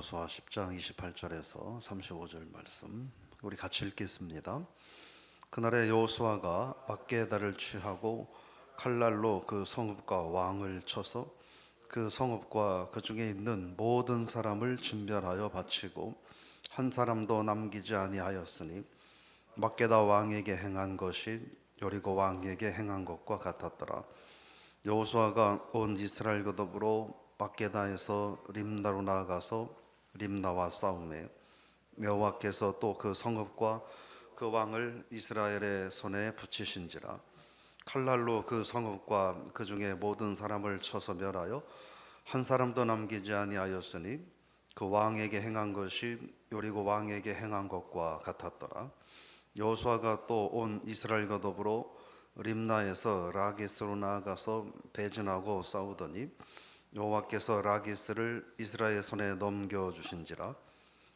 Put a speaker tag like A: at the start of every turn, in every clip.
A: 여호수아 10장 28절에서 35절 말씀 우리 같이 읽겠습니다. 그날에 여호수아가 막게다를 취하고 칼날로 그 성읍과 왕을 쳐서 그 성읍과 그 중에 있는 모든 사람을 진멸하여 바치고 한 사람도 남기지 아니하였으니 막게다 왕에게 행한 것이 여리고 왕에게 행한 것과 같았더라. 여호수아가 온 이스라엘과 더불어 막게다에서 림나로 나아가서 림나와 싸우매 여호와께서 또 그 성읍과 그 왕을 이스라엘의 손에 붙이신지라. 칼날로 그 성읍과 그 중에 모든 사람을 쳐서 멸하여 한 사람도 남기지 아니하였으니 그 왕에게 행한 것이 여리고 왕에게 행한 것과 같았더라. 여호수아가 또 온 이스라엘과 더불어 림나에서 라기스로 나아가서 배진하고 싸우더니 여호와께서 라기스를 이스라엘 손에 넘겨주신지라.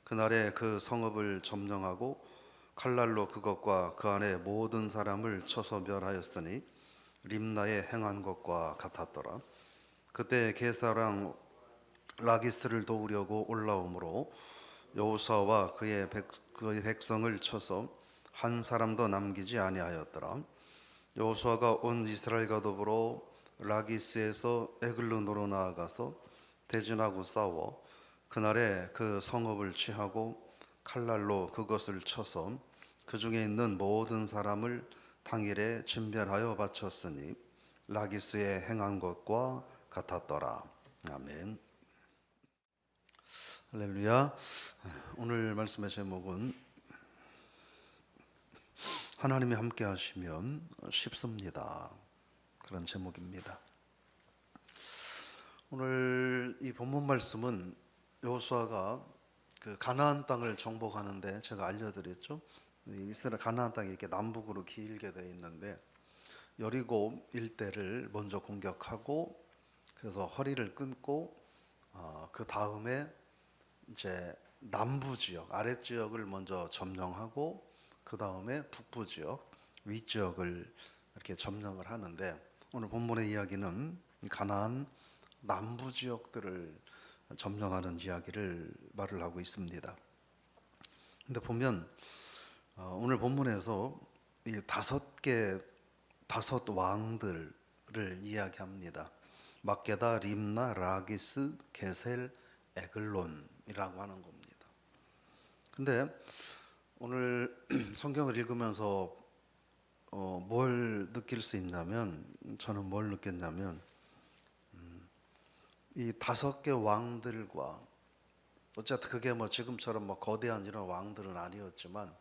A: 그날에 그 성읍을 점령하고 칼날로 그것과 그 안에 모든 사람을 쳐서 멸하였으니 림나에 행한 것과 같았더라. 그때 게사랑 라기스를 도우려고 올라오므로 여호수아와 그의 백성을 쳐서 한 사람도 남기지 아니하였더라. 여호수아가 온 이스라엘과 더불어 라기스에서 에글론으로 나아가서 대진하고 싸워 그날에 그 성읍을 취하고 칼날로 그것을 쳐서 그 중에 있는 모든 사람을 당일에 진멸하여 바쳤으니 라기스에 행한 것과 같았더라. 아멘. 할렐루야. 오늘 말씀의 제목은 하나님이 함께 하시면 쉽습니다. 그런 제목입니다. 오늘 이 본문 말씀은 여호수아가 그 가나안 땅을 정복하는데 제가 알려드렸죠. 이스라엘 가나안 땅이 이렇게 남북으로 길게 되어 있는데 여리고 일대를 먼저 공격하고 그래서 허리를 끊고 그 다음에 이제 남부 지역, 아래 지역을 먼저 점령하고 그 다음에 북부 지역, 위 지역을 이렇게 점령을 하는데 오늘 본문의 이야기는 가나안 남부 지역들을 점령하는 이야기를 말을 하고 있습니다. 근데 보면 오늘 본문에서 이 다섯 왕들을 이야기합니다. 막게다, 림나, 라기스, 게셀, 에글론이라고 하는 겁니다. 근데 오늘 성경을 읽으면서 뭘 느낄 수 있냐면 저는 뭘 느꼈냐면 이 5개 왕들과 어쨌든 그게 뭐 지금처럼 뭐 거대한 이런 왕들은 아니었지만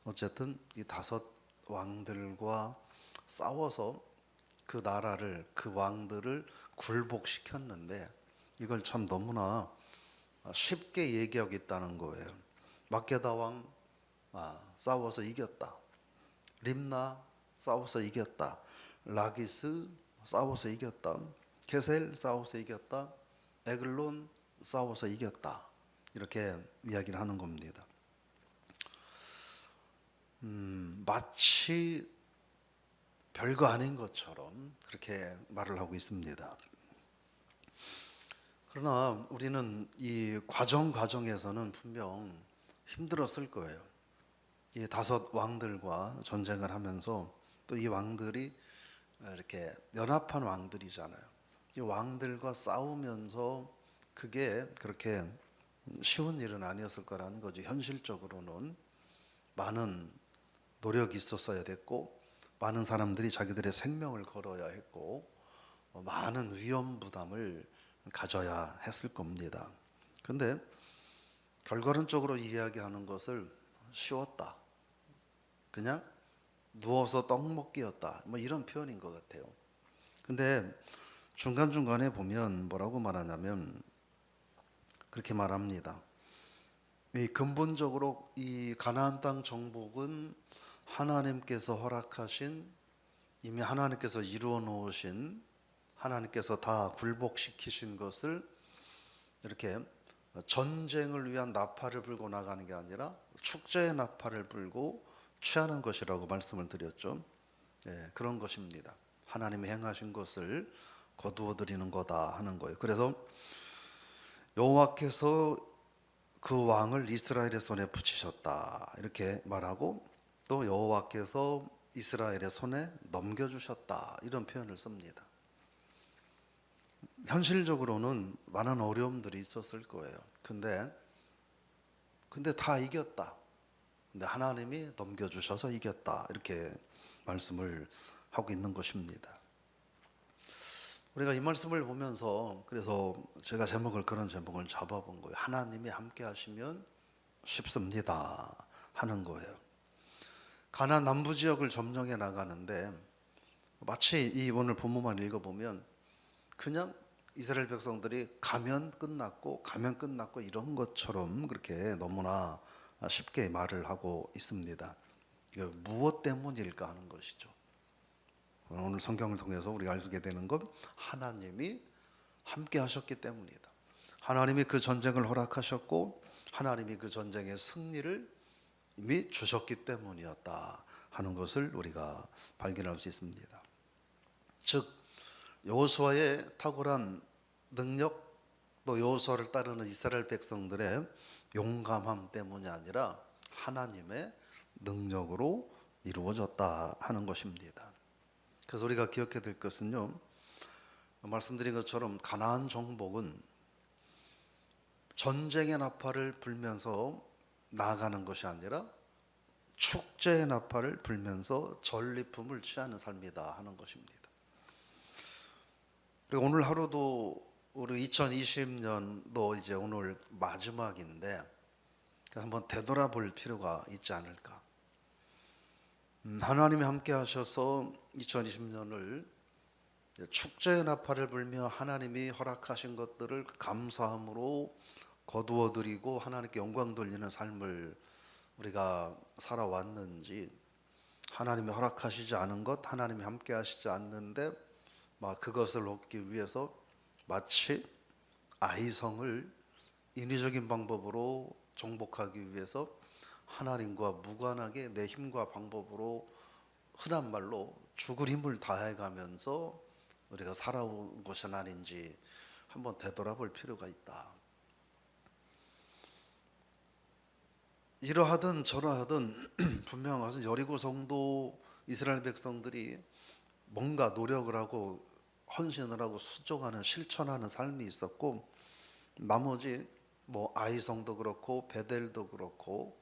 A: 어쨌든 이 5 왕들과 싸워서 그 나라를 그 왕들을 굴복시켰는데 이걸 참 너무나 쉽게 얘기하고 있다는 거예요. 막게다 왕 싸워서 이겼다. 림나 싸워서 이겼다. 라기스 싸워서 이겼다. 게셀 싸워서 이겼다. 에글론 싸워서 이겼다. 이렇게 이야기를 하는 겁니다. 마치 별거 아닌 것처럼 그렇게 말을 하고 있습니다. 그러나 우리는 이 과정에서는 분명 힘들었을 거예요. 이 5 왕들과 전쟁을 하면서 또 이 왕들이 이렇게 연합한 왕들이잖아요. 이 왕들과 싸우면서 그게 그렇게 쉬운 일은 아니었을 거라는 거죠. 현실적으로는 많은 노력이 있었어야 됐고 많은 사람들이 자기들의 생명을 걸어야 했고 많은 위험 부담을 가져야 했을 겁니다. 근데 결과론적으로 이야기하는 것을 쉬웠다. 그냥 누워서 떡 먹기였다. 뭐 이런 표현인 것 같아요. 근데 중간중간에 보면 뭐라고 말하냐면 그렇게 말합니다. 이 근본적으로 이 가나안 땅 정복은 하나님께서 허락하신 이미 하나님께서 이루어 놓으신 하나님께서 다 굴복시키신 것을 이렇게 전쟁을 위한 나팔을 불고 나가는 게 아니라 축제의 나팔을 불고 취하는 것이라고 말씀을 드렸죠. 그런 것입니다. 하나님이 행하신 것을 거두어 드리는 거다 하는 거예요. 그래서 여호와께서 그 왕을 이스라엘의 손에 붙이셨다 이렇게 말하고, 또 여호와께서 이스라엘의 손에 넘겨주셨다 이런 표현을 씁니다. 현실적으로는 많은 어려움들이 있었을 거예요. 근데 다 이겼다. 근데 하나님이 넘겨주셔서 이겼다 이렇게 말씀을 하고 있는 것입니다. 우리가 이 말씀을 보면서 그래서 제가 그런 제목을 잡아본 거예요. 하나님이 함께 하시면 쉽습니다 하는 거예요. 가나안 남부 지역을 점령해 나가는데 마치 이 오늘 본문만 읽어보면 그냥 이스라엘 백성들이 가면 끝났고 이런 것처럼 그렇게 너무나 쉽게 말을 하고 있습니다. 무엇 때문일까 하는 것이죠. 오늘 성경을 통해서 우리가 알게 되는 건 하나님이 함께 하셨기 때문이다. 하나님이 그 전쟁을 허락하셨고 하나님이 그 전쟁의 승리를 이미 주셨기 때문이었다 하는 것을 우리가 발견할 수 있습니다. 즉 여호수아의 탁월한 능력, 또 여호수아를 따르는 이스라엘 백성들의 용감함 때문이 아니라 하나님의 능력으로 이루어졌다 하는 것입니다. 그래서 우리가 기억해야 될 것은요, 말씀드린 것처럼 가나안 정복은 전쟁의 나팔을 불면서 나아가는 것이 아니라 축제의 나팔을 불면서 전리품을 취하는 삶이다 하는 것입니다. 그리고 오늘 하루도 우리 2020년도 이제 오늘 마지막인데 한번 되돌아볼 필요가 있지 않을까. 하나님이 함께 하셔서 2020년을 축제의 나팔을 불며 하나님이 허락하신 것들을 감사함으로 거두어드리고 하나님께 영광 돌리는 삶을 우리가 살아왔는지, 하나님이 허락하시지 않은 것, 하나님이 함께 하시지 않는데 그것을 얻기 위해서 마치 아이성을 인위적인 방법으로 정복하기 위해서 하나님과 무관하게 내 힘과 방법으로 흔한 말로 죽을 힘을 다해가면서 우리가 살아온 것은 아닌지 한번 되돌아볼 필요가 있다. 이러하든 저러하든 분명한 것은 여리고 성도 이스라엘 백성들이 뭔가 노력을 하고 헌신을 하고 수종하는 실천하는 삶이 있었고, 나머지 아이성도 그렇고 베델도 그렇고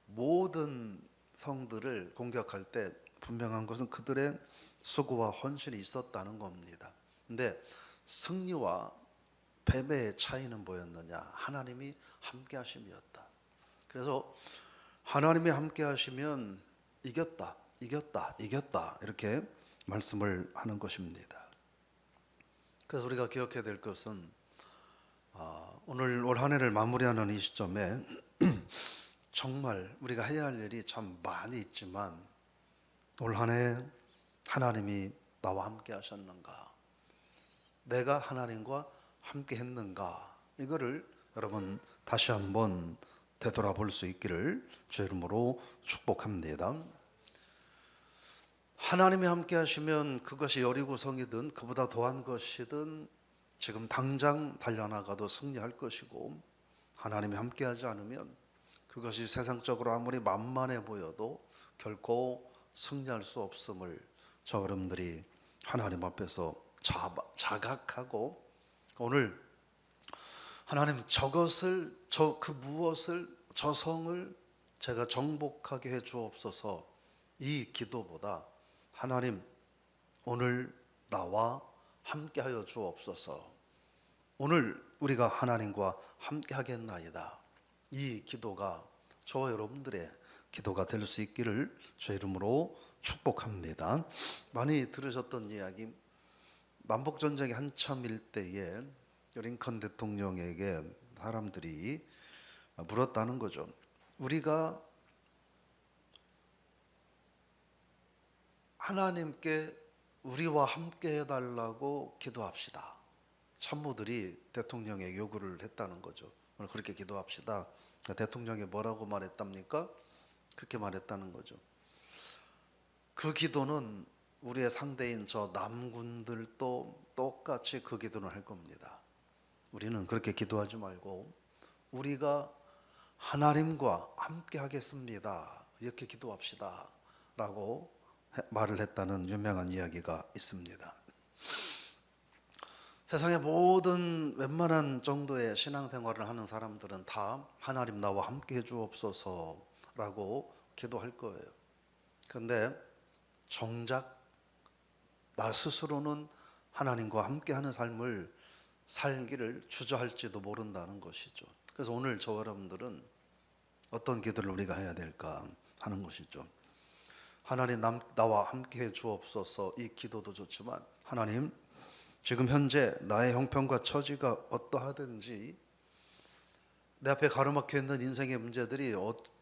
A: 모든 성들을 공격할 때 분명한 것은 그들의 수고와 헌신이 있었다는 겁니다. 근데 승리와 패배의 차이는 뭐였느냐? 하나님이 함께 하심이었다. 그래서 하나님이 함께 하시면 이겼다 이렇게 말씀을 하는 것입니다. 그래서 우리가 기억해야 될 것은 오늘 올 한 해를 마무리하는 이 시점에 정말 우리가 해야 할 일이 참 많이 있지만 올 한 해 하나님이 나와 함께 하셨는가? 내가 하나님과 함께 했는가? 이거를 여러분 다시 한번 되돌아볼 수 있기를 주의 이름으로 축복합니다. 하나님이 함께 하시면 그것이 여리고성이든 그보다 더한 것이든 지금 당장 달려나가도 승리할 것이고, 하나님이 함께 하지 않으면 그것이 세상적으로 아무리 만만해 보여도 결코 승리할 수 없음을 저 여러분들이 하나님 앞에서 자각하고, 오늘 하나님 저것을 저 성을 제가 정복하게 해 주옵소서, 이 기도보다 하나님 오늘 나와 함께 하여 주옵소서, 오늘 우리가 하나님과 함께 하겠나이다, 이 기도가 저와 여러분들의 기도가 될 수 있기를 주의 이름으로 축복합니다. 많이 들으셨던 이야기, 남북전쟁이 한참일 때에 링컨 대통령에게 사람들이 물었다는 거죠. 우리가 하나님께 우리와 함께 해달라고 기도합시다. 참모들이 대통령에게 요구를 했다는 거죠. 오늘 그렇게 기도합시다. 대통령이 뭐라고 말했답니까? 그렇게 말했다는 거죠. 그 기도는 우리의 상대인 저 남군들도 똑같이 그 기도는 할 겁니다. 우리는 그렇게 기도하지 말고 우리가 하나님과 함께 하겠습니다. 이렇게 기도합시다 라고 말을 했다는 유명한 이야기가 있습니다. 세상의 모든 웬만한 정도의 신앙생활을 하는 사람들은 다 하나님 나와 함께 해 주옵소서라고 기도할 거예요. 그런데 정작 나 스스로는 하나님과 함께하는 삶을 살기를 주저할지도 모른다는 것이죠. 그래서 오늘 저와 여러분들은 어떤 기도를 우리가 해야 될까 하는 것이죠. 하나님 나와 함께해 주옵소서, 이 기도도 좋지만 하나님 지금 현재 나의 형편과 처지가 어떠하든지 내 앞에 가로막혀 있는 인생의 문제들이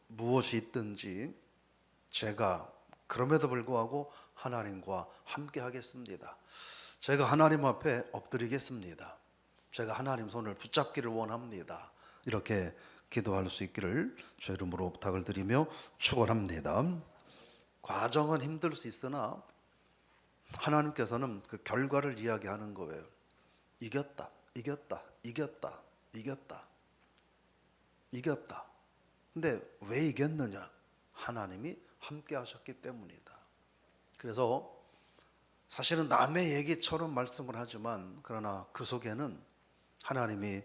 A: 무엇이 있든지 제가 그럼에도 불구하고 하나님과 함께 하겠습니다. 제가 하나님 앞에 엎드리겠습니다. 제가 하나님 손을 붙잡기를 원합니다. 이렇게 기도할 수 있기를 주의 이름으로 부탁을 드리며 축원합니다. 과정은 힘들 수 있으나 하나님께서는 그 결과를 이야기하는 거예요. 이겼다, 이겼다, 이겼다, 이겼다, 이겼다. 근데 왜 이겼느냐? 하나님이 함께 하셨기 때문이다. 그래서 사실은 남의 얘기처럼 말씀을 하지만 그러나 그 속에는 하나님이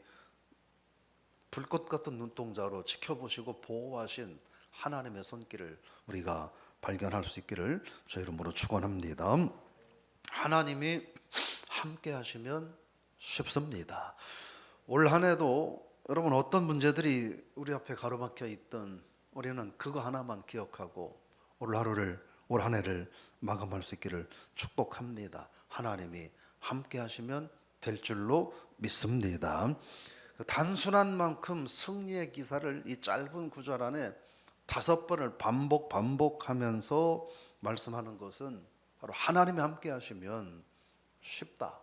A: 불꽃 같은 눈동자로 지켜보시고 보호하신 하나님의 손길을 우리가 발견할 수 있기를 저희 이름으로 축원합니다. 하나님이 함께 하시면 쉽습니다. 올 한 해도 여러분 어떤 문제들이 우리 앞에 가로막혀 있든 우리는 그거 하나만 기억하고 올 한 해를 마감할 수 있기를 축복합니다. 하나님이 함께 하시면 될 줄로 믿습니다. 단순한 만큼 승리의 기사를 이 짧은 구절 안에 5번을 반복하면서 말씀하는 것은 바로 하나님이 함께 하시면 쉽다.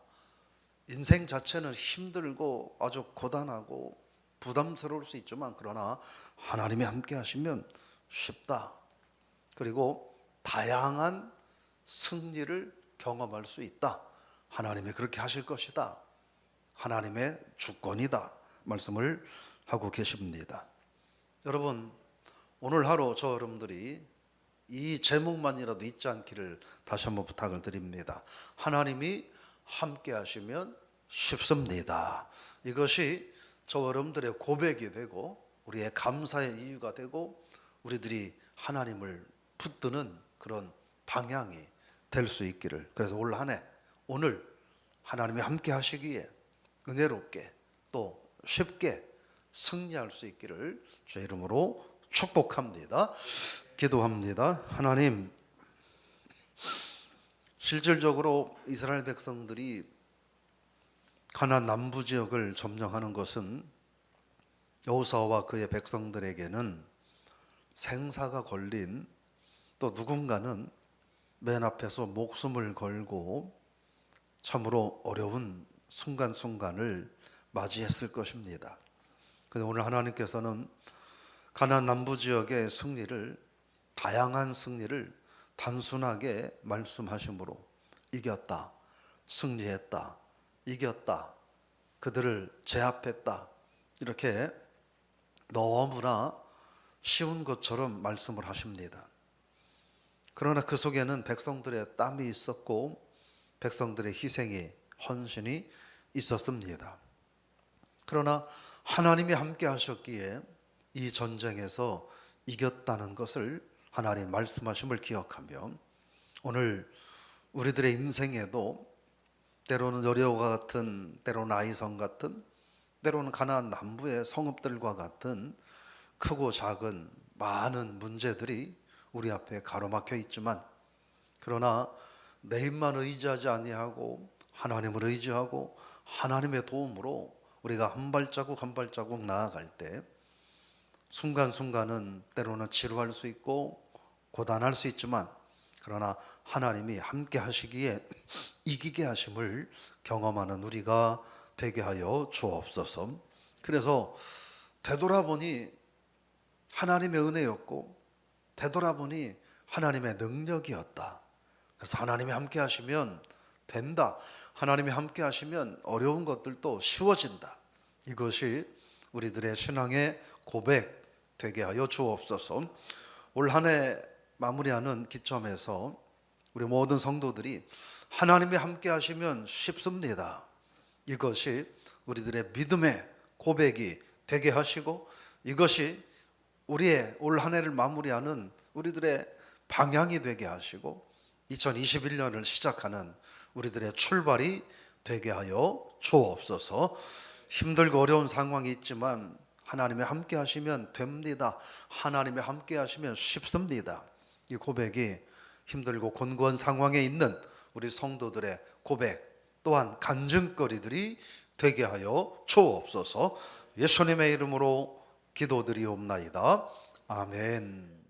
A: 인생 자체는 힘들고 아주 고단하고 부담스러울 수 있지만 그러나 하나님이 함께 하시면 쉽다. 그리고 다양한 승리를 경험할 수 있다. 하나님이 그렇게 하실 것이다. 하나님의 주권이다. 말씀을 하고 계십니다. 여러분, 오늘 하루 저 여러분들이 이 제목만이라도 잊지 않기를 다시 한번 부탁을 드립니다. 하나님이 함께 하시면 쉽습니다. 이것이 저 여러분들의 고백이 되고 우리의 감사의 이유가 되고 우리들이 하나님을 붙드는 그런 방향이 될 수 있기를. 그래서 올 한 해 오늘 하나님이 함께 하시기에 은혜롭게 또 쉽게 승리할 수 있기를 주의 이름으로 축복합니다. 기도합니다. 하나님, 실질적으로 이스라엘 백성들이 가나안 남부 지역을 점령하는 것은 여호수아와 그의 백성들에게는 생사가 걸린, 또 누군가는 맨 앞에서 목숨을 걸고 참으로 어려운 순간순간을 맞이했을 것입니다. 그런데 오늘 하나님께서는 가나안 남부 지역의 승리를, 다양한 승리를 단순하게 말씀하심으로 이겼다, 승리했다, 이겼다, 그들을 제압했다, 이렇게 너무나 쉬운 것처럼 말씀을 하십니다. 그러나 그 속에는 백성들의 땀이 있었고 백성들의 희생이, 헌신이 있었습니다. 그러나 하나님이 함께 하셨기에 이 전쟁에서 이겼다는 것을 하나님 말씀하심을 기억하며 오늘 우리들의 인생에도 때로는 여리고와 같은, 때로는 아이성 같은, 때로는 가나안 남부의 성읍들과 같은 크고 작은 많은 문제들이 우리 앞에 가로막혀 있지만 그러나 내 힘만 의지하지 아니하고 하나님을 의지하고 하나님의 도움으로 우리가 한 발자국 한 발자국 나아갈 때 순간순간은 때로는 지루할 수 있고 고단할 수 있지만 그러나 하나님이 함께 하시기에 이기게 하심을 경험하는 우리가 되게 하여 주옵소서. 그래서 되돌아보니 하나님의 은혜였고 되돌아보니 하나님의 능력이었다. 그래서 하나님이 함께 하시면 된다. 하나님이 함께 하시면 어려운 것들도 쉬워진다. 이것이 우리들의 신앙의 고백, 되게 하여 주옵소서. 올 한 해 마무리하는 기점에서 우리 모든 성도들이 하나님이 함께 하시면 쉽습니다. 이것이 우리들의 믿음의 고백이 되게 하시고 이것이 우리의 올 한 해를 마무리하는 우리들의 방향이 되게 하시고 2021년을 시작하는 우리들의 출발이 되게 하여 주옵소서. 힘들고 어려운 상황이 있지만 하나님이 함께 하시면 됩니다. 하나님이 함께 하시면 쉽습니다. 이 고백이 힘들고 곤고한 상황에 있는 우리 성도들의 고백 또한 간증거리들이 되게 하여 주옵소서. 예수님의 이름으로 기도드리옵나이다. 아멘.